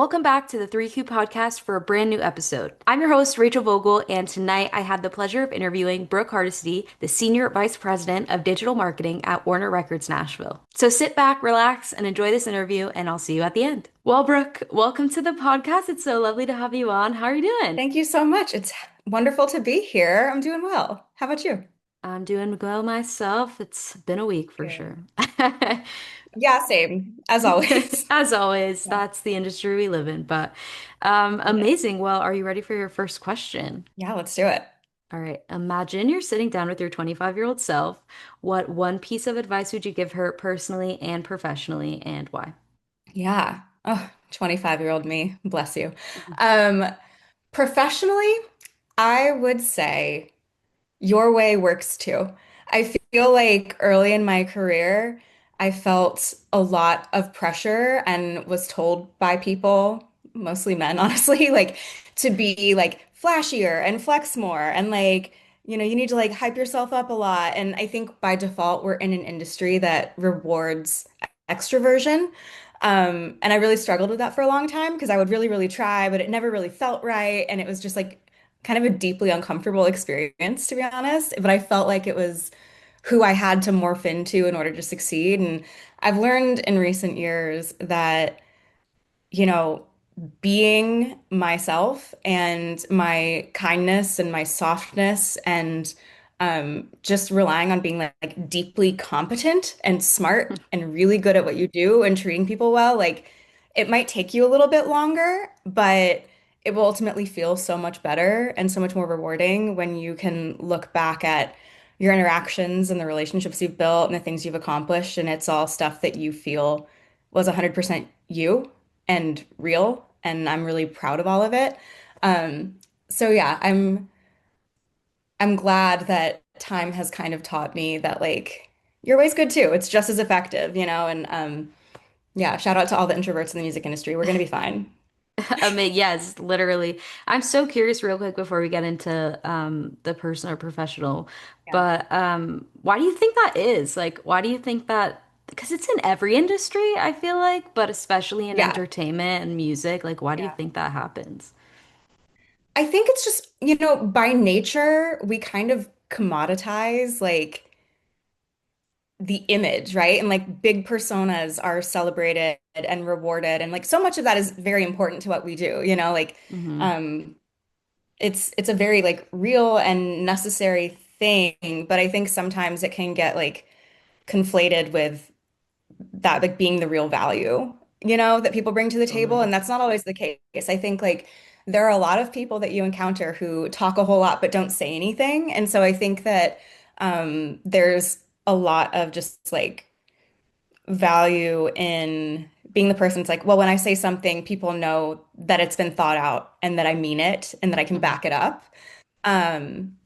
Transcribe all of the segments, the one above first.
Welcome back to the 3Q podcast for a brand new episode. I'm your host, Rachel Vogel, and tonight I have the pleasure of interviewing Brooke Hardesty, the Senior Vice President of Digital Marketing at Warner Records Nashville. So sit back, relax, and enjoy this interview, and I'll see you at the end. Well, Brooke, welcome to the podcast. It's so lovely to have you on. How are you doing? Thank you so much. It's wonderful to be here. I'm doing well. How about you? I'm doing well myself. It's been a week for Good. sure. Yeah, same as always. As always, Yeah. that's the industry we live in. But Yes. amazing. Well, are you ready for your first question? Yeah, let's do it. All right. Imagine you're sitting down with your 25-year-old self. What one piece of advice would you give her personally and professionally, and why? Yeah. Oh, 25-year-old me. Bless you. Um, Professionally, I would say your way works too. I feel like early in my career, I felt a lot of pressure and was told by people, mostly men, honestly, like to be like flashier and flex more and like, you need to like hype yourself up a lot. And I think by default, we're in an industry that rewards extroversion. And I really struggled with that for a long time because I would really, really try, but it never really felt right. And it was just like kind of a deeply uncomfortable experience, to be honest. But I felt like it was who I had to morph into in order to succeed. And I've learned in recent years that, you know, being myself and my kindness and my softness and just relying on being like deeply competent and smart and really good at what you do and treating people well, like it might take you a little bit longer, but it will ultimately feel so much better and so much more rewarding when you can look back at your interactions and the relationships you've built and the things you've accomplished, and it's all stuff that you feel was 100% you and real, and I'm really proud of all of it. So yeah, I'm glad that time has kind of taught me that like your way's good too. It's just as effective, and yeah, shout out to all the introverts in the music industry. We're gonna be fine. I mean, yes, literally. I'm so curious, real quick, before we get into the personal or professional. Yeah. But why do you think that is? Like, why do you think that? Because it's in every industry, I feel like, but especially in Yeah. entertainment and music. Like, why do you Yeah. think that happens? I think it's just, by nature, we kind of commoditize like the image, right? And like big personas are celebrated and rewarded. And like so much of that is very important to what we do, like Hmm. um it's a very like real and necessary thing, but I think sometimes it can get like conflated with that like being the real value, that people bring to the table, Totally. and that's not always the case. I think like there are a lot of people that you encounter who talk a whole lot but don't say anything. And so I think that there's a lot of just like value in being the person that's like, well, when I say something, people know that it's been thought out and that I mean it and that I can Mhm. back it up. Um,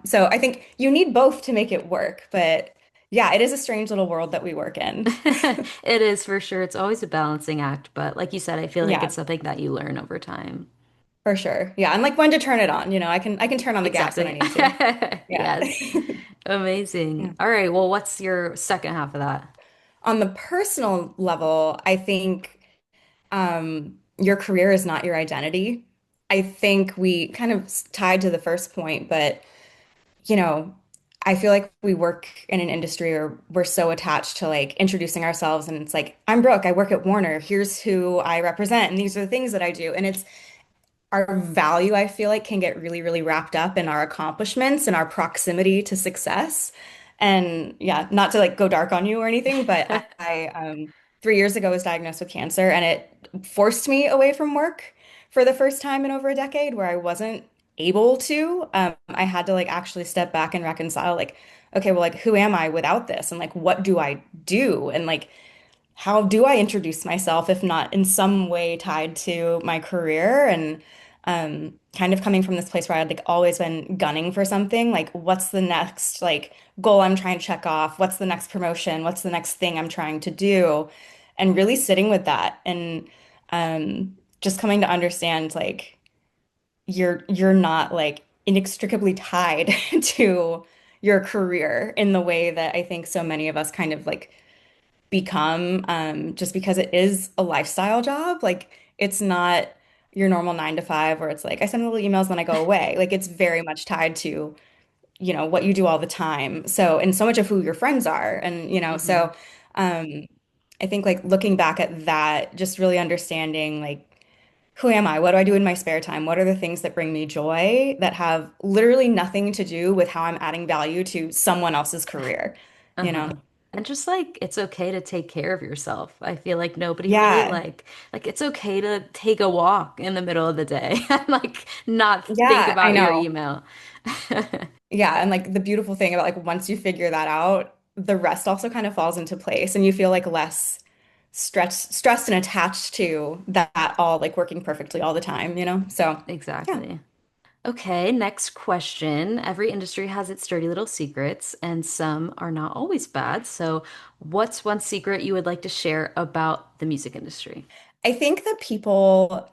so I think you need both to make it work. But yeah, it is a strange little world that we work in. It is for sure. It's always a balancing act, but like you said, I feel like Yeah, it's something that you learn over time. for sure. Yeah, and like when to turn it on, I can turn on the gas when I Exactly. need to. Yeah. Yes. Yeah. Amazing. All right. Well, what's your second half of that? On the personal level, I think your career is not your identity. I think we kind of tied to the first point, but you know, I feel like we work in an industry where we're so attached to like introducing ourselves, and it's like, I'm Brooke, I work at Warner, here's who I represent, and these are the things that I do. And it's our value, I feel like, can get really, really wrapped up in our accomplishments and our proximity to success. And yeah, not to like go dark on you or anything, but I 3 years ago was diagnosed with cancer, and it forced me away from work for the first time in over a decade where I wasn't able to. I had to like actually step back and reconcile like, okay, well, like who am I without this? And like what do I do? And like how do I introduce myself if not in some way tied to my career? And kind of coming from this place where I'd like always been gunning for something, like what's the next like goal I'm trying to check off? What's the next promotion? What's the next thing I'm trying to do? And really sitting with that and just coming to understand like you're not like inextricably tied to your career in the way that I think so many of us kind of like become, just because it is a lifestyle job. Like It's not your normal 9 to 5 where it's like I send little emails then I go away. Like it's very much tied to, what you do all the time. So, and so much of who your friends are. And, Hmm. so um, I think like looking back at that, just really understanding like who am I? What do I do in my spare time? What are the things that bring me joy that have literally nothing to do with how I'm adding value to someone else's career, you Uh-huh. know? And just like it's okay to take care of yourself. I feel like nobody really Yeah. like it's okay to take a walk in the middle of the day and like not think Yeah, I about your know. email. Yeah, and like the beautiful thing about like once you figure that out, the rest also kind of falls into place and you feel like less stressed and attached to that all like working perfectly all the time, you know? So, yeah. Exactly. Okay, next question. Every industry has its dirty little secrets, and some are not always bad. So, what's one secret you would like to share about the music industry? I think that people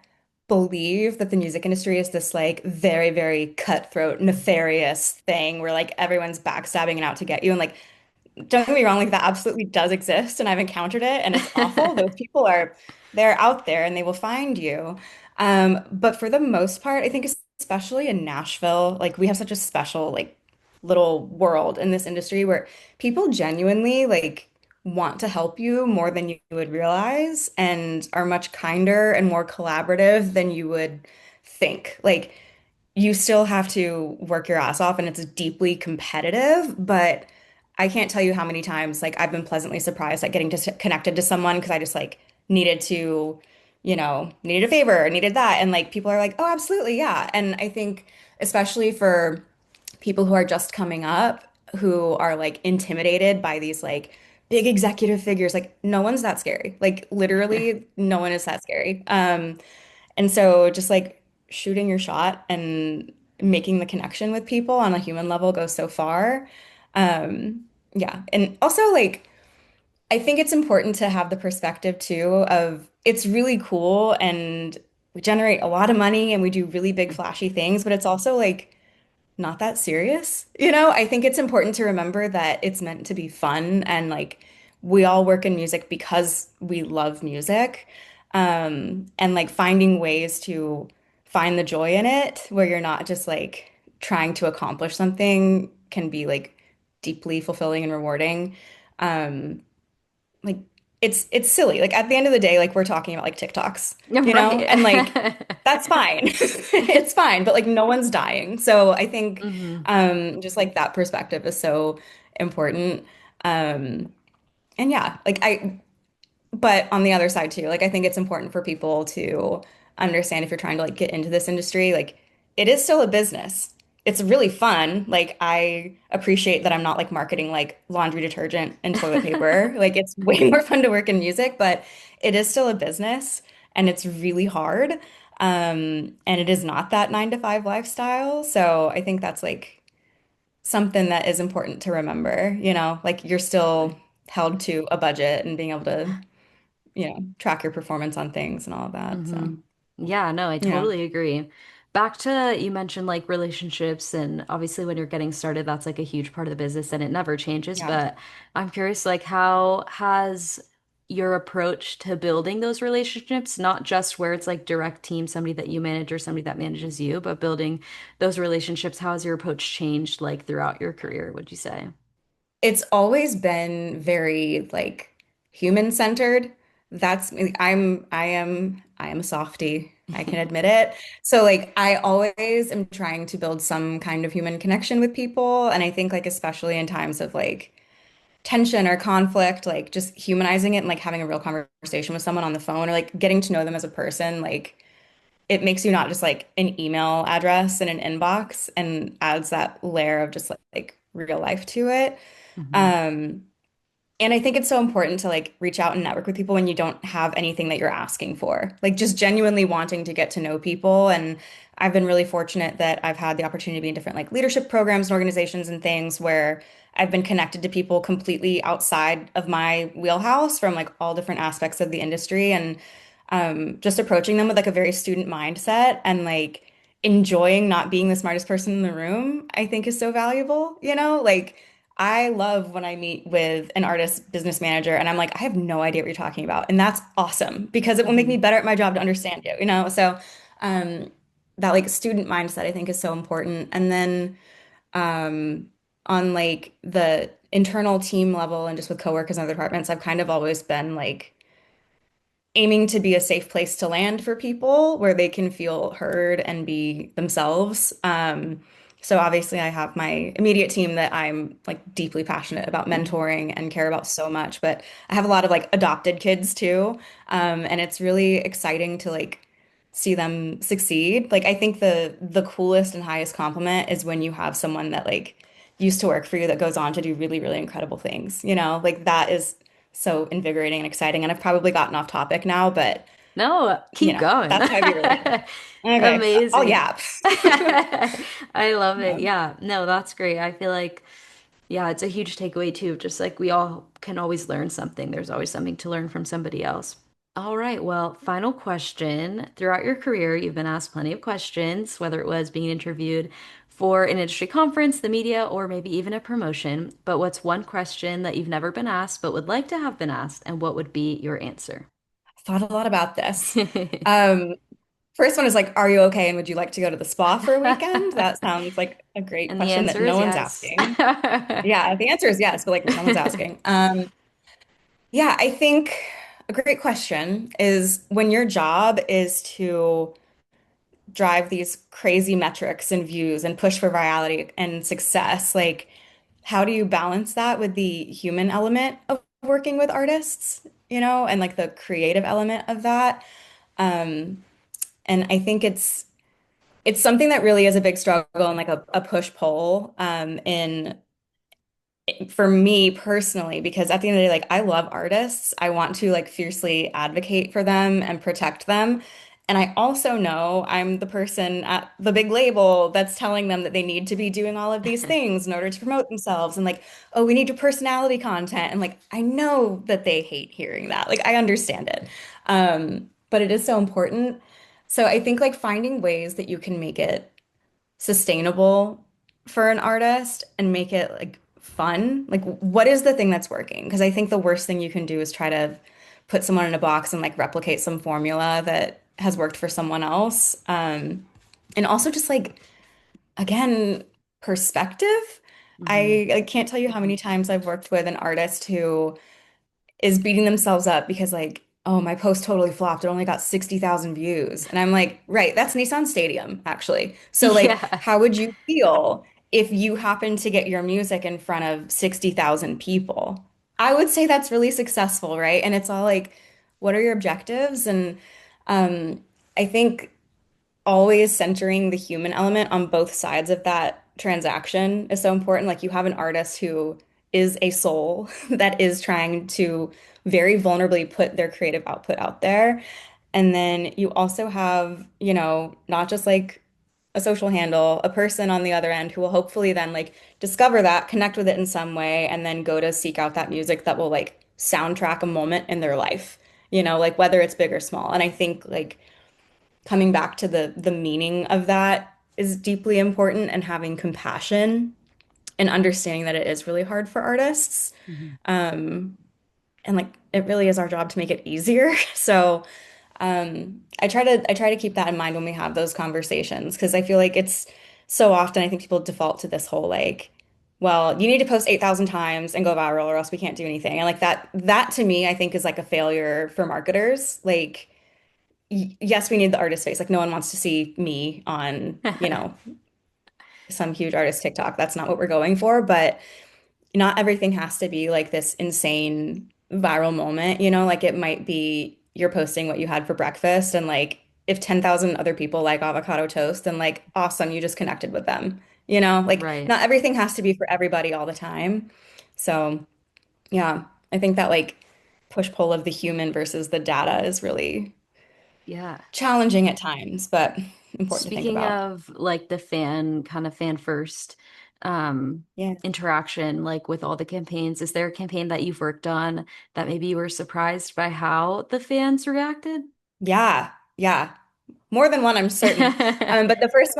believe that the music industry is this like very, very cutthroat, nefarious thing where like everyone's backstabbing and out to get you. And like, don't get me wrong, like that absolutely does exist and I've encountered it and it's awful. Those people they're out there and they will find you. But for the most part, I think especially in Nashville, like we have such a special like little world in this industry where people genuinely like want to help you more than you would realize and are much kinder and more collaborative than you would think. Like you still have to work your ass off and it's deeply competitive, but I can't tell you how many times like I've been pleasantly surprised at getting connected to someone because I just like needed to, needed a favor, needed that. And like people are like, oh, absolutely, yeah. And I think especially for people who are just coming up, who are like intimidated by these like big executive figures, like no one's that scary. Like literally no one is that scary. And so just like shooting your shot and making the connection with people on a human level goes so far. Yeah. And also like I think it's important to have the perspective too of it's really cool and we generate a lot of money and we do really big flashy things, but it's also like not that serious. I think it's important to remember that it's meant to be fun and like we all work in music because we love music. And like finding ways to find the joy in it where you're not just like trying to accomplish something can be like deeply fulfilling and rewarding. Um, like it's silly. Like at the end of the day, like we're talking about like TikToks, and like Right. that's fine. It's fine, but like no one's dying. So I think Hmm. just like that perspective is so important. Um and yeah, like I but on the other side too, like I think it's important for people to understand if you're trying to like get into this industry, like it is still a business. It's really fun. Like I appreciate that I'm not like marketing like laundry detergent and toilet paper. Like it's way more fun to work in music, but it is still a business and it's really hard. And it is not that 9 to 5 lifestyle. So I think that's like something that is important to remember, like you're still held to a budget and being able to track your performance on things and all of that. Hmm. So, Yeah, no, I yeah, totally agree. Back to you mentioned like relationships, and obviously when you're getting started, that's like a huge part of the business and it never changes. yeah. But I'm curious, like, how has your approach to building those relationships, not just where it's like direct team, somebody that you manage or somebody that manages you, but building those relationships, how has your approach changed like throughout your career, would you say? It's always been very like human centered. I am a softie. I can admit it. So like I always am trying to build some kind of human connection with people. And I think like especially in times of like tension or conflict, like just humanizing it and like having a real conversation with someone on the phone or like getting to know them as a person, like it makes you not just like an email address and an inbox and adds that layer of just like real life to it. Hmm. Um, and I think it's so important to like reach out and network with people when you don't have anything that you're asking for. Like just genuinely wanting to get to know people. And I've been really fortunate that I've had the opportunity to be in different like leadership programs and organizations and things where I've been connected to people completely outside of my wheelhouse from like all different aspects of the industry and just approaching them with like a very student mindset and like enjoying not being the smartest person in the room, I think is so valuable, Like I love when I meet with an artist business manager and I'm like, I have no idea what you're talking about. And that's awesome because it will make me Mhm. better at my job to understand you, you know? So, um, that like student mindset I think is so important. And then, um, on like the internal team level and just with coworkers in other departments, I've kind of always been like, aiming to be a safe place to land for people where they can feel heard and be themselves. So obviously I have my immediate team that I'm like deeply passionate about Mhm. mentoring and care about so much, but I have a lot of like adopted kids too. And it's really exciting to like see them succeed. Like I think the coolest and highest compliment is when you have someone that like used to work for you that goes on to do really, really incredible things, you know? Like that is so invigorating and exciting. And I've probably gotten off topic now, but No, you keep know, going. that's how I view relationships. Okay, I'll Amazing. yap. I love it. Yeah. Yeah, no, that's great. I feel like, yeah, it's a huge takeaway too. Just like we all can always learn something, there's always something to learn from somebody else. All right, well, final question. Throughout your career, you've been asked plenty of questions, whether it was being interviewed for an industry conference, the media, or maybe even a promotion. But what's one question that you've never been asked but would like to have been asked, and what would be your answer? Thought a lot about this. Um, First one is like, are you okay? And would you like to go to the spa for a weekend? That sounds like a great And the question that answer no is one's yes. asking. Yeah, the answer is yes, but like no one's asking. Yeah, I think a great question is when your job is to drive these crazy metrics and views and push for virality and success, like how do you balance that with the human element of working with artists, you know, and like the creative element of that? Um, and I think it's something that really is a big struggle and like a push-pull in for me personally, because at the end of the day, like I love artists. I want to like fiercely advocate for them and protect them. And I also know I'm the person at the big label that's telling them that they need to be doing all of these things in order to promote themselves and like, oh, we need your personality content. And like, I know that they hate hearing that. Like, I understand it. But it is so important. So I think like finding ways that you can make it sustainable for an artist and make it like fun? Like, what is the thing that's working? Because I think the worst thing you can do is try to put someone in a box and like replicate some formula that has worked for someone else. And also just like, again, perspective. Mhm. I can't tell you how many times I've worked with an artist who is beating themselves up because like, oh, my post totally flopped. It only got 60,000 views. And I'm like, right, that's Nissan Stadium, actually. So like, Yeah. how would you feel if you happen to get your music in front of 60,000 people? I would say that's really successful, right? And it's all like, what are your objectives? And um, I think always centering the human element on both sides of that transaction is so important. Like you have an artist who is a soul that is trying to very vulnerably put their creative output out there. And then you also have, you know, not just like a social handle, a person on the other end who will hopefully then like discover that, connect with it in some way, and then go to seek out that music that will like soundtrack a moment in their life, you know, like whether it's big or small. And I think like coming back to the meaning of that is deeply important and having compassion and understanding that it is really hard for artists. Mhm. And like it really is our job to make it easier. So I try to keep that in mind when we have those conversations because I feel like it's so often I think people default to this whole like, well, you need to post 8,000 times and go viral or else we can't do anything. And like that to me, I think is like a failure for marketers. Like yes, we need the artist face. Like no one wants to see me on, you know, some huge artist TikTok. That's not what we're going for, but not everything has to be like this insane viral moment, you know, like it might be you're posting what you had for breakfast and like if 10,000 other people like avocado toast, then like awesome, you just connected with them. You know, like Right. not everything has to be for everybody all the time. So, yeah, I think that like push-pull of the human versus the data is really Yeah. challenging at times, but important to think Speaking about. of like the fan kind of fan first Yeah. interaction, like with all the campaigns, is there a campaign that you've worked on that maybe you were surprised by how the fans reacted? Yeah. Yeah. More than one, I'm certain. But the first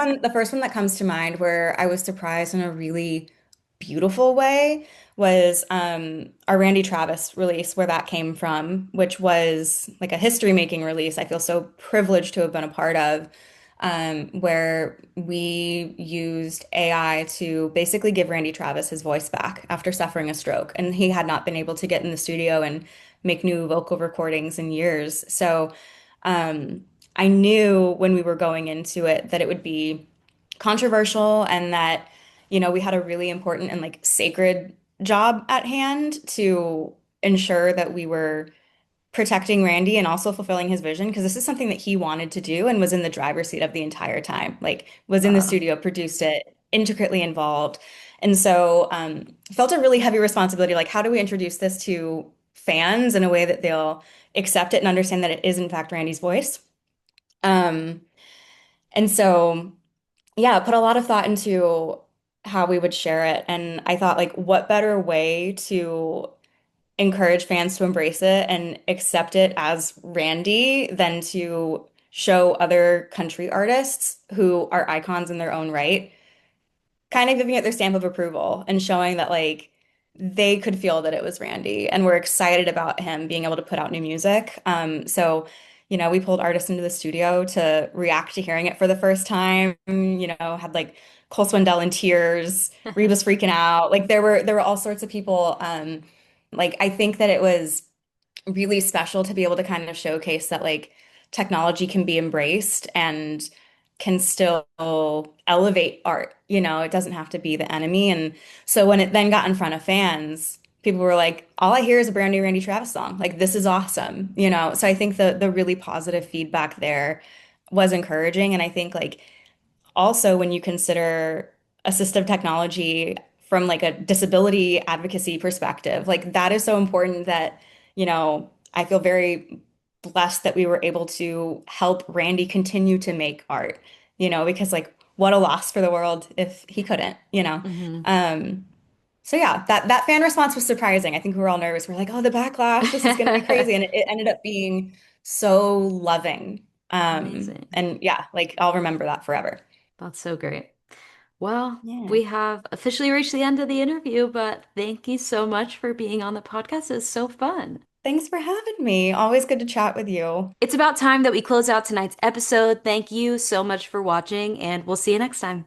one that comes to mind where I was surprised in a really beautiful way was our Randy Travis release, where that came from, which was like a history-making release I feel so privileged to have been a part of, where we used AI to basically give Randy Travis his voice back after suffering a stroke. And he had not been able to get in the studio and make new vocal recordings in years. So um, I knew when we were going into it that it would be controversial and that, we had a really important and like sacred job at hand to ensure that we were protecting Randy and also fulfilling his vision because this is something that he wanted to do and was in the driver's seat of the entire time. Like was in the Wow. studio, produced it, intricately involved. And so felt a really heavy responsibility. Like, how do we introduce this to fans in a way that they'll accept it and understand that it is in fact Randy's voice? Um, and so yeah, put a lot of thought into how we would share it. And I thought, like, what better way to encourage fans to embrace it and accept it as Randy than to show other country artists who are icons in their own right, kind of giving it their stamp of approval and showing that, like, they could feel that it was Randy and we're excited about him being able to put out new music. We pulled artists into the studio to react to hearing it for the first time, had like Cole Swindell in tears, Reba's freaking out. Like there were all sorts of people. Like I think that it was really special to be able to kind of showcase that like technology can be embraced and can still elevate art. It doesn't have to be the enemy. And so when it then got in front of fans, people were like, all I hear is a brand new Randy Travis song. Like this is awesome. So I think the really positive feedback there was encouraging. And I think like also when you consider assistive technology from like a disability advocacy perspective, like that is so important that, I feel very blessed that we were able to help Randy continue to make art, because like what a loss for the world if he couldn't. Hmm. Um, so yeah, that fan response was surprising. I think we were all nervous. We're like, oh, the backlash, this is gonna be crazy. And it ended up being so loving. Amazing. And yeah, like I'll remember that forever. That's so great. Well, Yeah. we have officially reached the end of the interview, but thank you so much for being on the podcast. It was so fun. Thanks for having me. Always good to chat with you. It's about time that we close out tonight's episode. Thank you so much for watching, and we'll see you next time.